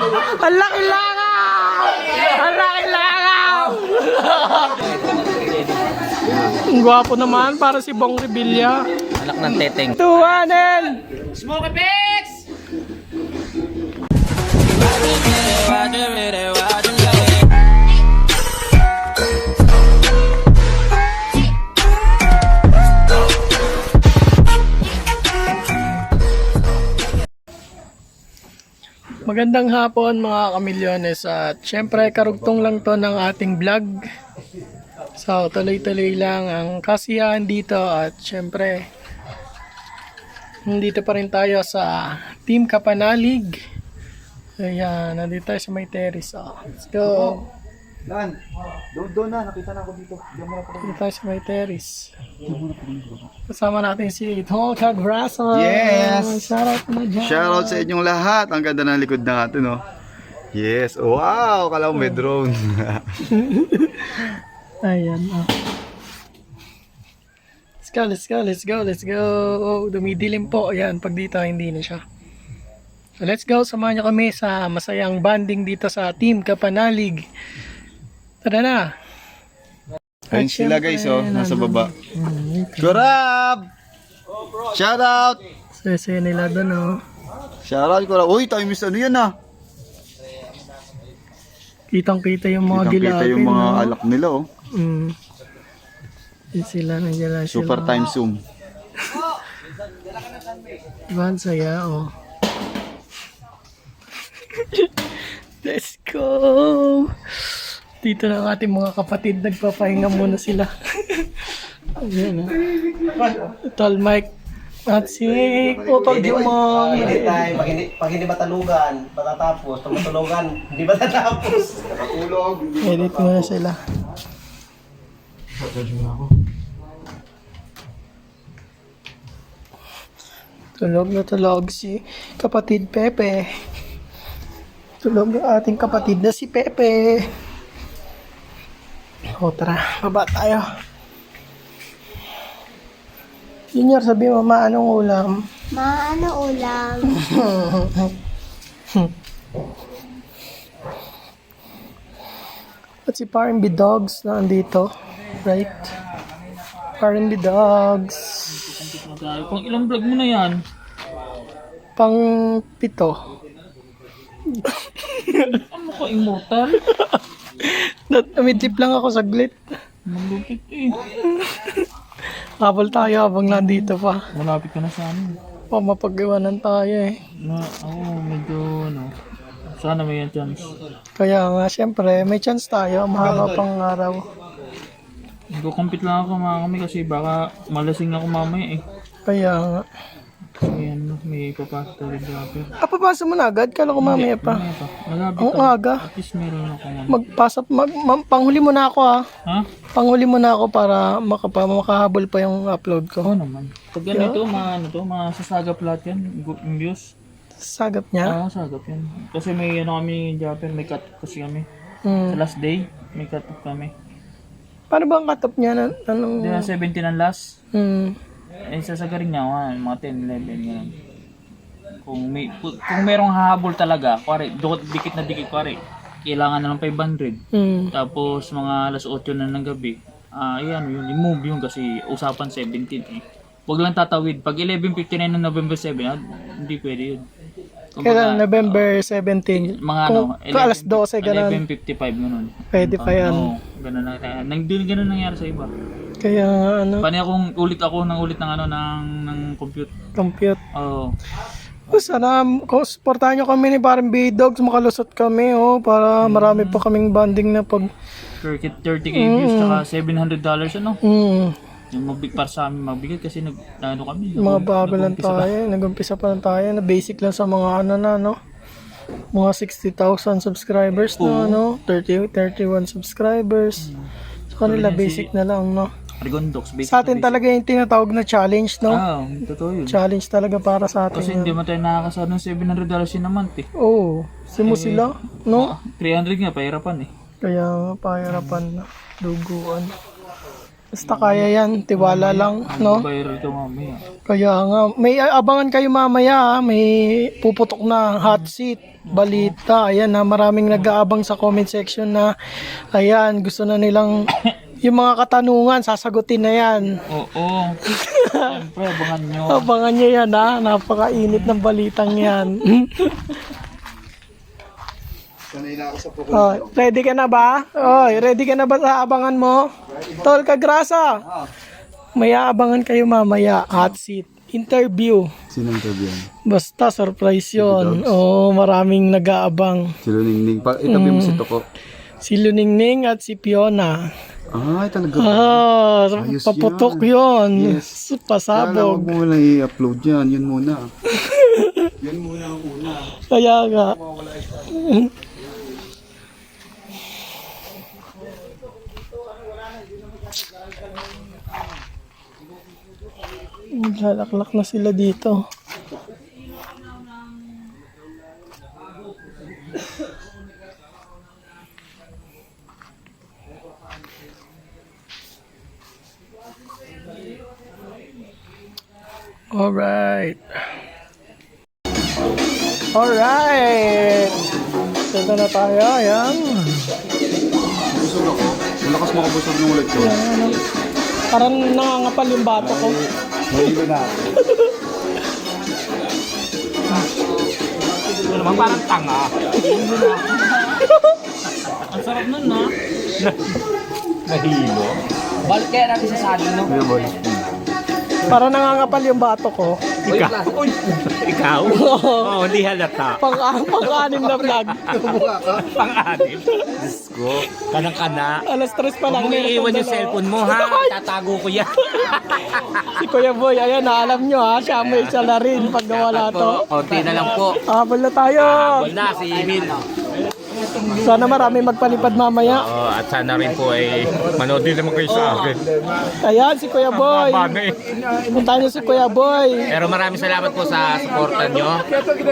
Ang laki langaw! Ang laki langaw! Ang gwapo naman, para si Bong Revilla. Anak ng teteng. Tuwanan! Smoke Pix! Magandang hapon mga kamilyones at syempre karugtong lang to ng ating vlog. So tuloy-tuloy lang ang kasiyahan dito at syempre nandito pa rin tayo sa Team Kapanalig. Ayan, nandito tayo sa may terrace. So, let's go. Dan, doon na, nakita na ako dito. Nandito tayo sa may terrace. Kasama natin si Tolka Grasso. Yes! Shoutout na dyan. Shoutout sa inyong lahat. Ang ganda ng likod natin, no? Yes. Wow! Kala mo may drone. Ayan, oh. Let's go, let's go, let's go, let's go. Oh, dumidilim po. Ayan, pag dito hindi na siya. So, let's go. Samahan niyo kami sa masayang banding dito sa Team Kapanalig. Tara na. Ayun At sila syempre, guys, oh. Nasa baba. Okay. Kurab! Shoutout! Sese nila doon, oh. Shoutout, Kurab. Uy, tayo miss ano yan, ah. Kitang-kita yung mga Kitang-kita gilapin, yung mga no? alak nila, oh. Yun sila, nandiyan lang sila. Super time zoom. Diba, ang saya, oh. Let's go! Dito na ang ating mga kapatid, nagpapahinga muna sila. Ayan, oh. Tol Mike at si Tol Jumong. Pag hindi matalugan, matatapos. Pag matulugan, hindi matatapos. Edit muna sila. Tulog na tulog si kapatid Pepe. Tulog ang ating kapatid na si Pepe. O tara, baba tayo. Junior, sabi mo, anong ulam? Maano ulam? At si Parimbi Dogs na andito. Right? Parimbi Dogs. Pang ilang vlog mo na yan? Pang 7. Ano ka, immortal? Namidlip lang ako saglit. Malupit eh. Habol tayo habang nandito pa. Malapit ka na sa ano. Mapag-iwanan tayo eh. Na, medyo ano. Sana may chance. Kaya nga, syempre, may chance tayo. Mahaba pang araw. Nagkukumpit lang ako mga kami kasi baka malasing ako mamaya eh. Kaya nga. Kasi ano, may papasok talaga dapper. Papasa mo na agad? Kala ko mamaya pa. Mamaya pa. Malapit Ang ako. aga. At least meron ako. Magpasa, panghuli mo na ako ha. Ha? Panghuli mo na ako para makahabol pa yung upload ko. Oo naman. Pag ganito, masasagap lahat yan. Yung views. Sagap niya? Oo, sagap yan. Kasi may ano kami, Japper, may cut kasi kami. Sa Hmm. last day, may cut off kami. Paano ba ang cut-off niya? Hindi na 17 ang last. Hmm. Sasagarin niya, mga 10, 11, gano'n. Kung merong hahabol talaga, kuwari, dikit na dikit, kuwari, kailangan na ng 500. Hmm. Tapos mga alas 8 na ng gabi, ayan, yun, i-move yun kasi usapan 17 eh. Huwag lang tatawid. Pag 11:59 ng November 7, hindi pwede yun. Kailan? November 17. Mga Kung alas 12, ganun. 11:55 ganun. Pwede pa yan. Oo, ganun na. Ganun nangyari sa iba. Kaya ano, Paano akong ulit ng ano ng compute. compute. Oo. Sana, kung supportahan nyo kami ni parang B-Dogs, makalusot kami, oh, para marami pa kaming banding na pag... 30k views, tsaka $700 ano? Yung para sa amin mabigat kasi kami. Mga bago lang tayo, nag-umpisa pa lang tayo, na basic lang sa mga ano na, no? Mga 60,000 subscribers na, no? 31 subscribers. Sa kanila, basic na lang, no? Rigondox, basic. Sa atin talaga yung tinatawag na challenge, no? Totoo yun. Challenge talaga para sa atin. Kasi hindi mo tayo nakakasad ng $700 in a month eh. Oo, simo sila, no? 300 nga, pahirapan eh. Kaya nga, pahirapan na, duguan. Basta kaya yan, tiwala lang, no? Viral ito mamaya. Kaya nga, may abangan kayo mamaya, may puputok na hot seat, balita, ayan na, maraming nag-aabang sa comment section na, ayan, gusto na nilang, yung mga katanungan, sasagutin na yan. Oo. Siyempre, abangan nyo. Abangan nyo yan, ha? Napakainit ng balitang yan. Sanay na ako sa pukul. Oh, ready ka na ba? Oy, ready ka na ba sa abangan mo? Tol Kagrasa. May aabangan kayo mamaya, hot seat, interview. Sinong interview? Basta surprise 'yon. Oo, maraming nag-aabang. Si Luningning. Itabi mo si Toko. Si Luningning at si Fiona. Ay, talaga. Ayos Paputok 'yon. Yes. Kala, Pasabog. huwag mo lang i-upload yan. Yun muna. Yun muna ang una. Kaya nga. Lalaklak na sila dito. Alright. Alright. Dito na tayo. Ayan. Busog ako. Malakas makabusog ng ulit ko. Ayan. Parang nangangapal yung bato ko. Nahilo na ako. Ano naman, parang tanga. Ang sarap nun, no? Nahilo. Balik kaya natin sa salon, no? Kuya Boy. Parang nangangapal yung bato ko. Ikaw? Oo, hindi halata. Pang-anim na vlog. Pang-anim. Diyos ko. Kanang-kana. Alas 3 pa lang. Huwag mong iiwan yung cellphone mo, ha? Tatago ko yan. Si Kuya Boy, ayan, alam nyo ha, siya may salarin pag nawala to. Konti na lang po. Habol na tayo. Wala, si Emil. Sana marami magpalipad mamaya. Oo, at sana rin po ay manood din naman kayo sa akin. Ayan, si Kuya Boy. Puntahan nyo si Kuya Boy. Pero maraming salamat po sa suporta nyo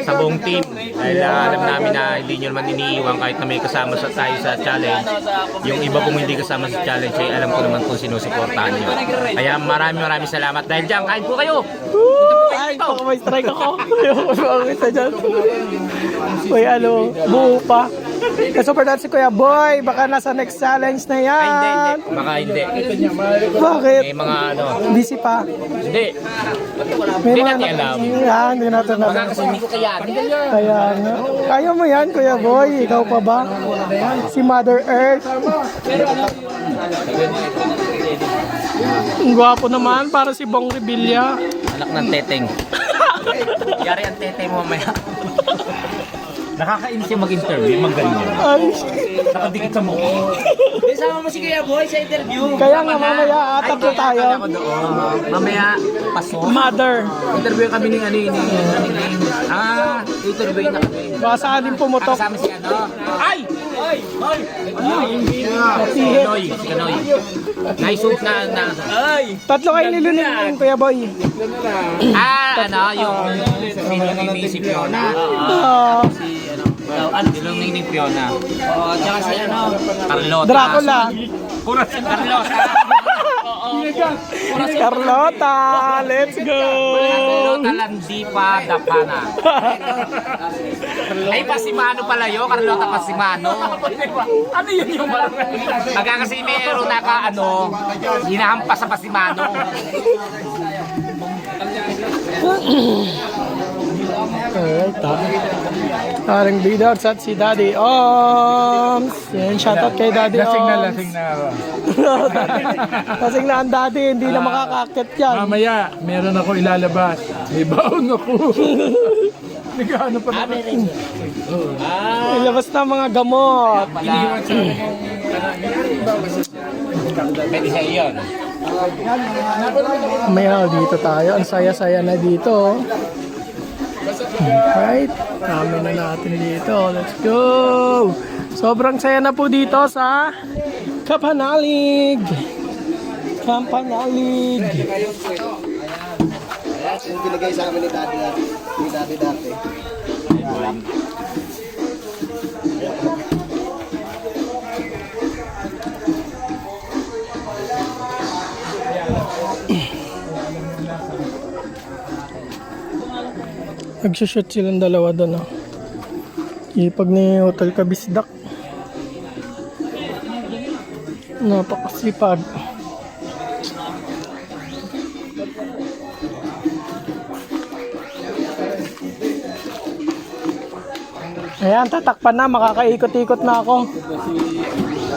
sa buong team. Dahil alam namin na hindi nyo naman iniiwan kahit na may kasama tayo sa challenge. Yung iba pong hindi kasama sa challenge ay alam ko naman kung sinusuportahan nyo. Kaya maraming salamat. Dahil dyan, kain po kayo! Ay, baka may strike ako. Ayoko isa dyan. Uy, ano, buo pa. Super dad si Kuya Boy, baka nasa next challenge na yan. Ay, hindi. Baka hindi. Bakit? May mga ano. Busy pa. Hindi. May Hindi mga natin alam. Yan, hindi natin alam. Baka kasi hindi ko kaya. Kaya nga. Kaya mo yan, Kuya Boy. Ikaw pa ba? Si Mother Earth. Ang gwapo naman, para si Bong Revilla. Anak ng teteng. Yari ang teteng mo mamaya. Nakakainis yung mag-interview, mag-ganyan. Ay, Nakadikit sa mukha. Isama mo si Kuya Boy sa interview. kaya nga mamaya, tatlo tayo. Mamaya, paso. Mother. Interview kami ni ano yun. Interview na kami. Baka saan din pumutok. Kasama si ano. Ay! Si Kanoy. Naisuot na. Tatlo kayo nilunin, Kuya Boy. Yung niluningning si Fiona. Niluningning Fiona. Tsaka si Carlota. Dracula. Pura si Carlota. Carlota, let's go! Carlota Landipa Dapana. Ay, Pasimano pala yun. Carlota Pasimano. Ano yun yung pagka kasi meron hinahampas sa Pasimano. Alright, Parang B-Dogs at si Daddy Oms. Yan, shoutout kay Daddy Oms. Lasing na ako. Lasing na ang daddy, hindi na makakakit yan. Mamaya, meron ako ilalabas. May baon ako. Nagano pa naman. Ilabas na mga gamot. Pwede siya yun. Mamaya dito tayo. Ang saya-saya na dito. Right? Kami na natin dito. Let's go! Sobrang saya na po dito sa Kapanalig. Kapanalig. Yung binigay sa amin ni Daddy dati. Nagsushoot silang dalawa doon, oh. Ipag ni Hotel Kabisdak. Napakasipag. Ayan, tatakpan na. Makakaikot-ikot na ako.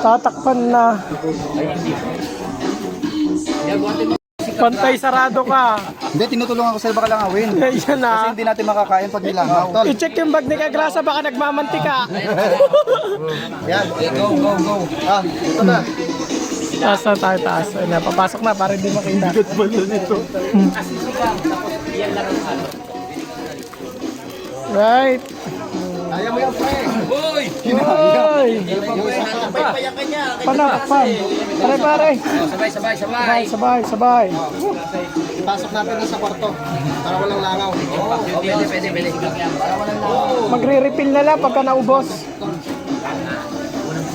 Tatakpan na. Pantay sarado ka. Hindi, tinutulungan ko sa'yo baka langawin. Ayan na. Kasi hindi natin makakain pag nilangaw. Tol. I-check yung bag ni Kagrasa, baka nagmamantika. Yan. Go, go, go. Ah, ito na. Taas na tayo, taas. Ayan, papasok na para hindi makita. Bigot ba nito? Right. Ayaw mo yung pre. Hoy! Paypayan ka niya. Panakpan. Pare. Sabay. Ipasok natin na sa kwarto. Para walang langaw. Pwede. Magre-refill na lang pagka naubos.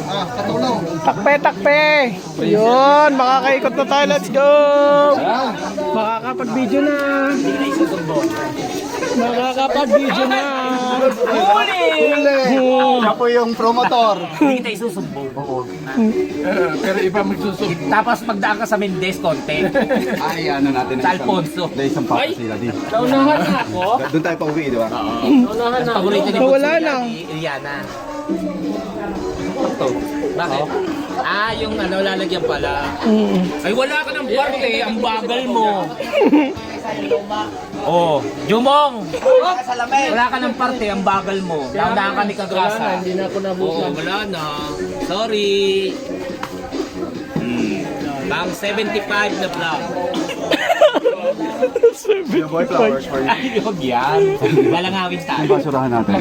Ah, katulong. Takpe. Yun, makakaikot na tayo. Let's go! Makakapag-video na. Huli! Siya po yung promotor. Hindi kita isusubog. Pero iba magsusubok. Tapos magdaan ka sa Mendez, konti. Ay, ano natin. Sa Alfonso. Dahil isang papa sila di. Naunahan na ako. Doon tayo pa uwi, di ba? Paborito ni Wala Butsuya, lang. si Iliana. Bakit? Ah, yung ano, lalagyan pala. Ay, wala ka ng parte. Ang bagal mo. Oh, Jumong! Wala ka ng parte, ang bagal mo. Naunahan ka ni Kagrasa. Hindi na ako nabukan. Oo, wala na. Sorry. Pang 75 na vlog. Yung boy flowers for you. Ay, huwag yan. Lalangawin tayo. Basurahan natin.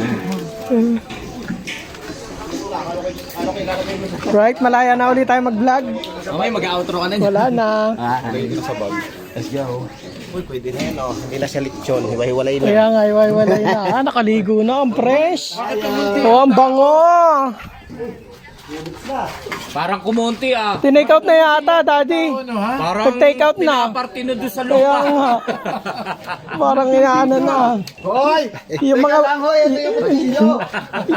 Right, malaya na ulit tayo mag-vlog. Okay, mag-outro ka na. Wala na. Let's go. Uy, pwede na yan, oh. Hindi na siya lechon. Hiwa-hiwalay na. Kaya nga, iwalay na. Nakaligo na. Ang fresh. Oh, ang bango. Parang kumonti ah. Tinake out na yata, daddy. Parang Pag-take out na. pinapartino doon sa Kaya lupa. nga. Parang inaano na. Hoy! Yung mga, Hoy, ito yung kuchilyo.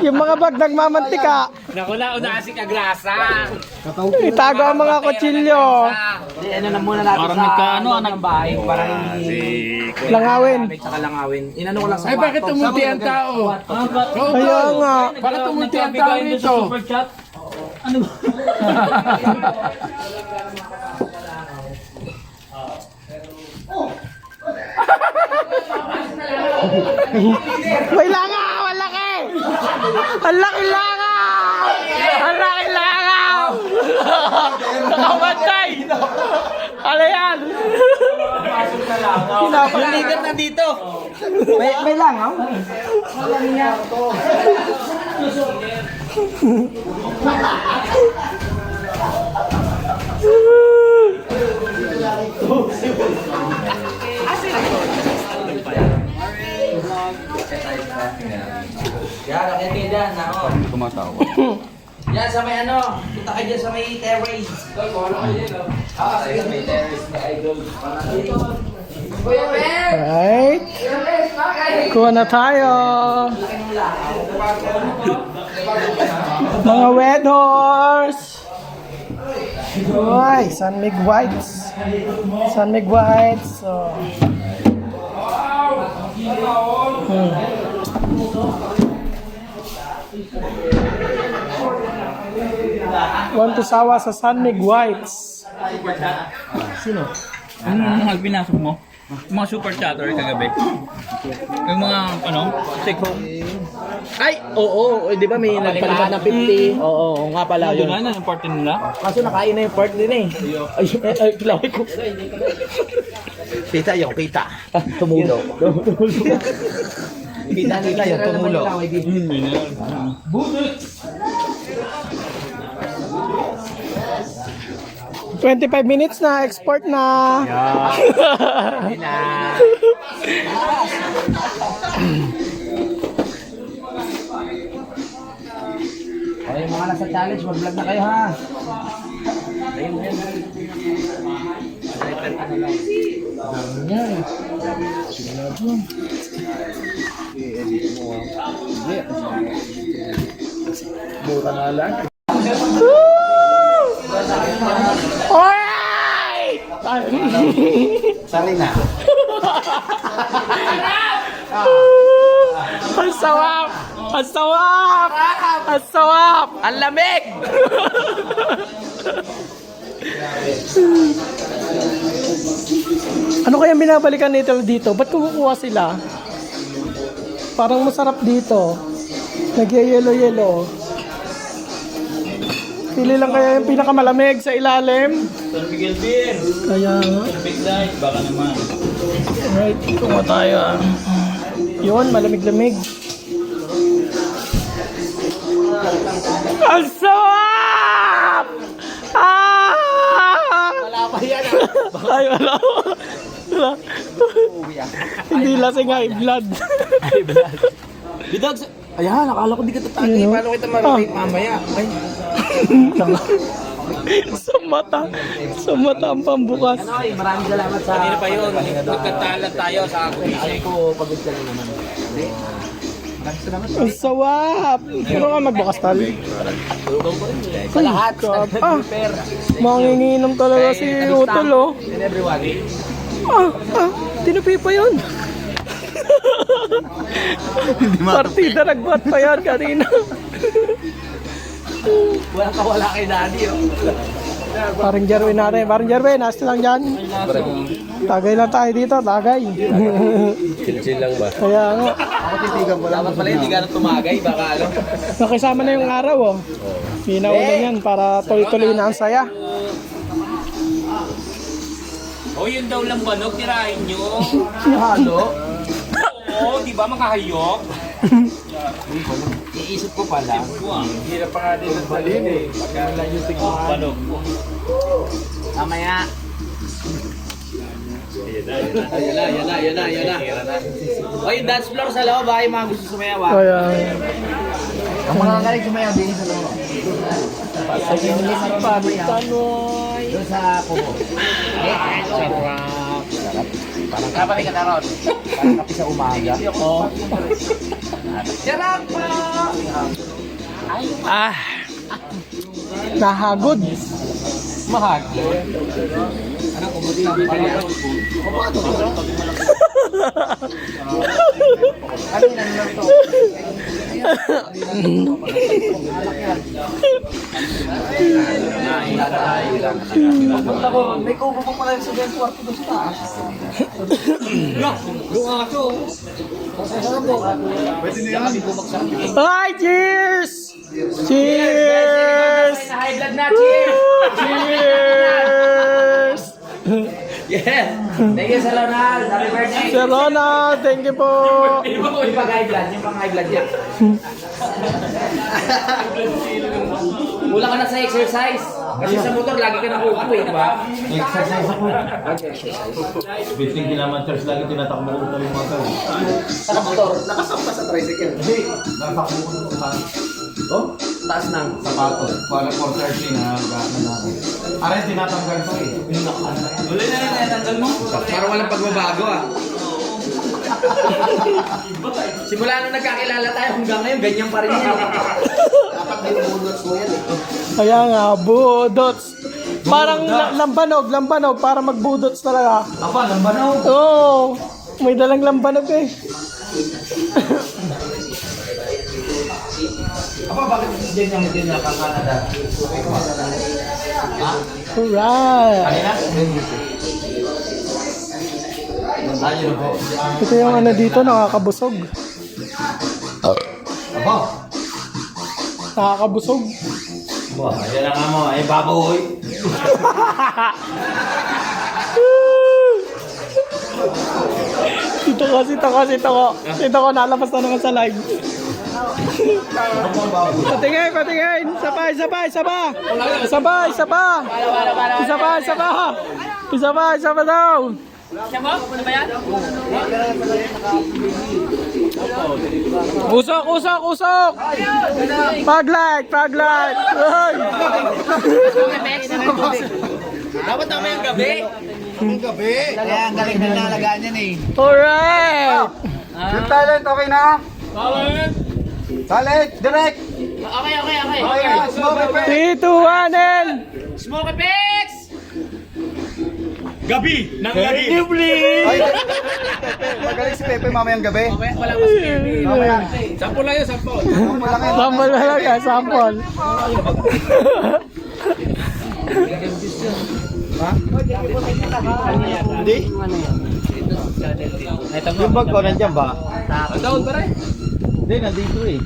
yung mga bag nagmamantika. Naku na, una si Kagrasa. Itago ang mga kutsilyo. Ano na muna natin parang nagkaano, nagbahay. Parang Langawin. tsaka langawin. Inano ko lang sa Ay, bakit tumunti ang tao? Kaya nga. Bakit tumunti ang tao nito? May langaw! Ang laki! Ang laki langaw! Ang laki langaw! Nakabantay! Ano yan? yung leader na dito. May langaw? Yan, okay kayo dyan, ako. Tumatawa. Yan, sa may ano, punta kayo dyan sa may terrace. Sa may terrace, may idol. Right. Kuha na tayo. Mga wet horse. Uy, San Mig Whites. San Mig Whites. So. Want to sawa sa San Mig Whites. Ang pinasok mo? Mga super chatter kagabi. Yung mga ano, take home. Ay, oo. Di ba may nagpalipat na 50? Oo, nga pala Yun yun. na, yung party nila. Kaso nakain na yung part din eh. Ay, kilawin ko. Kita yung kita. Tumulo. Kita yung tumulo. 25 minutes na, export na. O, yung mga nasa challenge, mag-vlog na kayo ha. Ayun. Mura nga lang. Alright! Sarina. Ang sawap! Ang sawap! Ang sawap! Ang lamig! Ano kaya binabalikan nito dito? Ba't kumukuha sila? Parang masarap dito. Nag-yellow-yellow. Pili lang kaya yung pinakamalamig sa ilalim. San Miguel Beer. Kaya nga. Big night. Baka naman. Alright, kumuha tayo ah. Yun, malamig-lamig. Ang sarap! Ah! Wala pa yan. Ay, wala. Wala. Hindi lasing high blood. Bidog, ayan, akala ko di ka tatagay. Yun, no? Paano kita marunay mamaya? Ay, Sa mata ang pambukas. ay, maraming salamat sa... Kanina pa yun, nagkatalan tayo sa akin ko, pagod ka na naman. Ang sawap! Pero nga magbukas tali. Sa lahat, sa Ah, manginginom talaga si Utol, oh. and everyone. Tinupi pa yun. Partida nagbuhat pa yan kanina. Walang kawala kay Daddy, oh. Parang Jerwin natin. Parang Jerwin, nasa lang dyan. Tagay lang tayo dito, tagay. Chill lang ba? Kaya nga, Ako titigan ko lang. Dapat pala hindi ka na tumagay, baka ano. nakisama na yung araw, oh. Pinauna yan para tuloy-tuloy na ang saya. O yun daw lang banog, tirahin nyo. Halo? Oo, di ba makahayok? Iisip ko pala. Hindi na pa nga din ang balin eh. Pagka lang yung tigmaan. Mamaya. Yan na. O, yung dance floor sa loob, yung mga gusto sumayaw, ah. Kaya, Ang mga galing sumayaw din sa loob. Doon sa kubo. Sarap. Parang kapatid ka na ron. Parang kape sa umaga. Oo. Sarap po! nahagod. Mahagod. Ano kung buti lang pala? Ano na to? Punta ko, may kubo pa pala sa dyan kwarto doon sa taas. Yung aso. Pwede na yan. Hi, cheers! Cheers! High blood na, cheers! Cheers! Yes! Thank you, Sir Ronald. Happy birthday! Sir Ronald, thank you po. Yung pang high blood, yung pang high blood niya. Kulang ka na sa exercise. Kasi sa motor, lagi ka nakukuha eh, di ba? Exercise ako. Biting kilometers lagi tinatakbo ko tayo mga tao. Sa motor, Nakasampa sa tricycle. Hindi, natakbo ko nung sa oh, taas ng sapatos. Para 4:30 na gano'n na ako. Aray, tinatanggal ko eh. Wala na rin tinatanggal mo. Parang walang pagbabago ah. Simula nung nagkakilala tayo hanggang ngayon, ganyan pa rin yan. Dapat may bullets mo yan eh. Kaya nga, budots. Parang lambanog, para magbudots talaga. Apa, lambanaw. Oo, may dalang lambanog eh. Apa, bakit si Jen yung hindi nakaka-Canada? Alright. Kanina? Tayo na po. Ito yung ano dito, nakakabusog. Apa? Nakakabusog. Wah, ayan na nga mo. Ay, baboy. Dito ko, nalabas na naman sa live. Patingin. Sabay daw. Usok. Paglight. Ay. Dapat naman yung gabi. Ang gabi. Kaya ang galing na nalagaan yan eh. Alright! Yung talent, okay na? Talent, direct! Okay. Okay na, smoke effect! 3, 2, 1, and... Smoke Fix! Gabi! Nang lagi! Ay, Pepe, magaling si Pepe mamayang gabi. Wala pa si Kirby. Mamaya. Sampo lang yun, sampo. Sample na lang yan, sample. Hindi? Yung bag ko, nandiyan ba? Down pa rin. Hindi, nandito eh.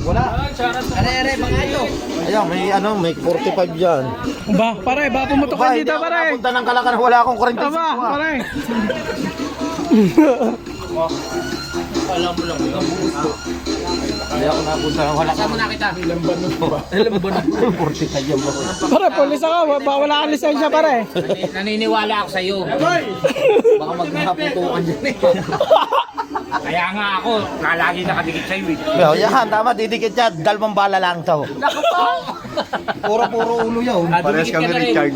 Wala. Are, pangayo. Ayan, may 45 dyan. Ba, pare, ba pumutok ka dito, pare. Punta ng Kalakan, wala akong 45. Aba, pare. Hindi ako napunta ng wala. Kasama na kita. Pare, pulis ako. Wala kang lisensya, pare. Naniniwala ako sa'yo. Baka magkaputukan dyan eh. Kaya nga ako, lagi nakadikit sa'yo eh. Well, yan, tama, didikit yan. Dalawang bala lang to. Puro ulo yaw. Parehas kami Richard.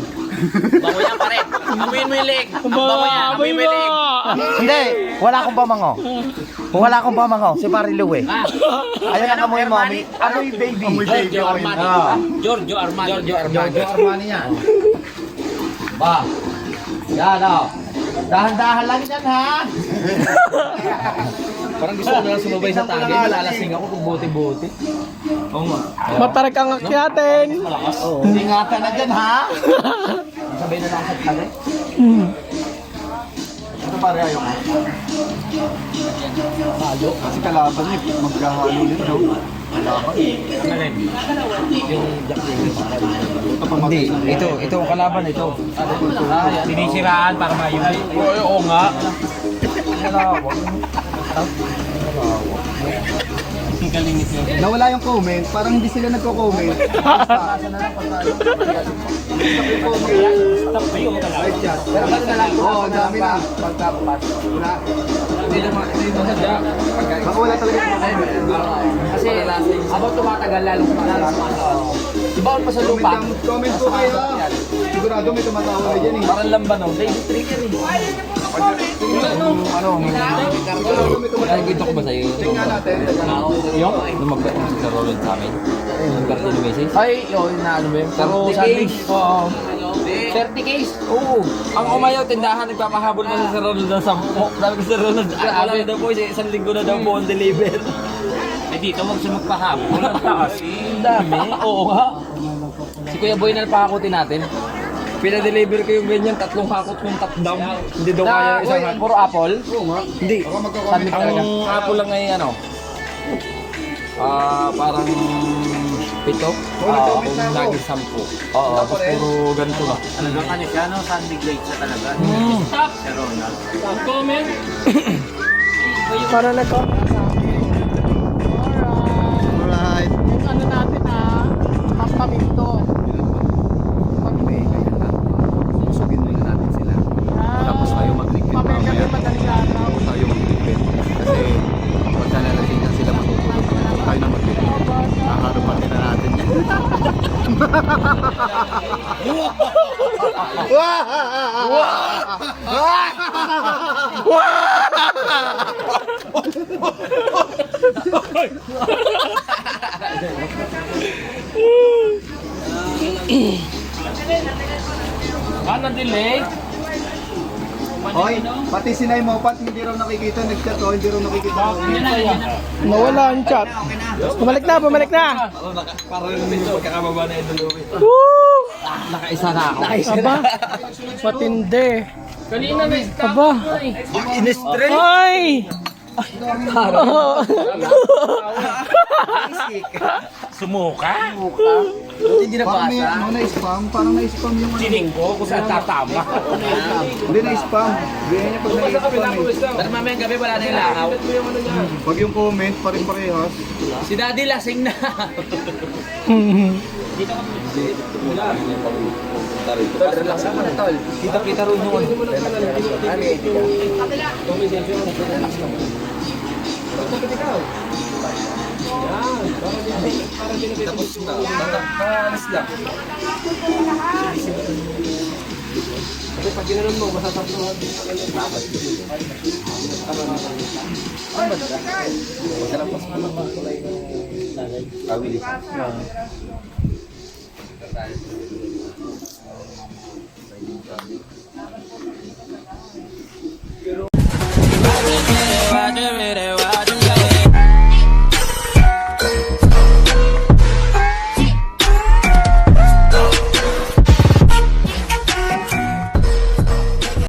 Bango yan, pare. Amuyin mo yung leg. Amoy mo. Hindi, wala akong pamango. Kung wala akong pamango, si Parilu eh. Ayun ang amoy mo, amoy baby. Amoy baby Giorgio ako yun. Armani. Giorgio Armani. Giorgio Armani yan. Ba, yan o. Dahan-dahan lang yan ha. Parang gusto ko na lang sumabay sa tagay. Malalasing ako kung buti-buti. Oo nga. Matarik ang akyatin. Ingatan na dyan ha. Sabay na lang sa tagay. Ito pare ayaw ko. Halo. Kasi kalaban eh. Maghahalo din daw. Kalaban. Hindi, ito ang kalaban ito. Sinisiraan para mayumi. Oo nga. Nawala yung comment, parang hindi sila nagko-comment. Pero kasi na lang. Oo, ang dami na. Pagkapas. Wala. Baka wala talaga yung Kasi habang tumatagal, lalo ibaon pa sa lupa. comment po kayo. Sigurado may tumatawa na dyan eh. Parang lamban o. David Trigger eh. Nakikita ko ba sa'yo? Tingnan natin. Yung? Nung mag-garden sa Roland sa amin. Nung garden ni Macy's. Ay, yun na ano ba yun? Pero sandwich. Oo. 30 case. Oo. Ang umayaw, tindahan, nagpapahabol pa sa Ronald ng 10. Sabi ko sa Ronald, alam na daw po, isang linggo na daw po ang deliver. Eh dito, wag siya magpahabol. Ang taas. Ang dami. Oo nga. Si Kuya Boy nalpahakutin natin. Pina-deliver ko yung ganyan, 3 hakot kong top down. Hindi daw kaya isang hakot. Puro apple? Oo nga. Hindi. Sandwich talaga. Ang apple lang ay ano? Parang 7. Kung naging 10. Oo, tapos puro ganito ba? Talagang ano siya, no? Sandy Glade siya talaga. Si Ronald. Comment. Para nag-comment sa akin. Alright. Yung ano natin pampaminto. Usugin muna natin sila. Tapos tayo mag-liquid Mamaya mamaya. kami madaling araw. Tayo mag-liquid. Kasi pagka nalasing na sila matutulog. Tayo na mag-liquid. Nakarupatin na natin yan. Ano delay? Hoy, pati si Nay Mopat hindi raw nakikita. Nag-chat oh, hindi raw nakikita. Nawala ang chat. Bumalik na. Para rin yung pagkakababa na ito. Woo! Nakaisa na ako. Aba, matindi. Kanina na-stop. Aba, In-straight. ay! Sumuka? Hindi na Parang may basa. ano na-spam. Parang na-spam yung ano. Sining ko kung saan tatama. Hindi na-spam. Ganyan niya pag na-spam eh. Pero mamayang gabi wala na yung langaw. Pag yung comment, pare-parehas. Si Daddy lasing na. Relax naman na tol. Kita-kita rin yung Tapos na, alis lang. Kasi pag ginanon mo, masasapluhan. Awili.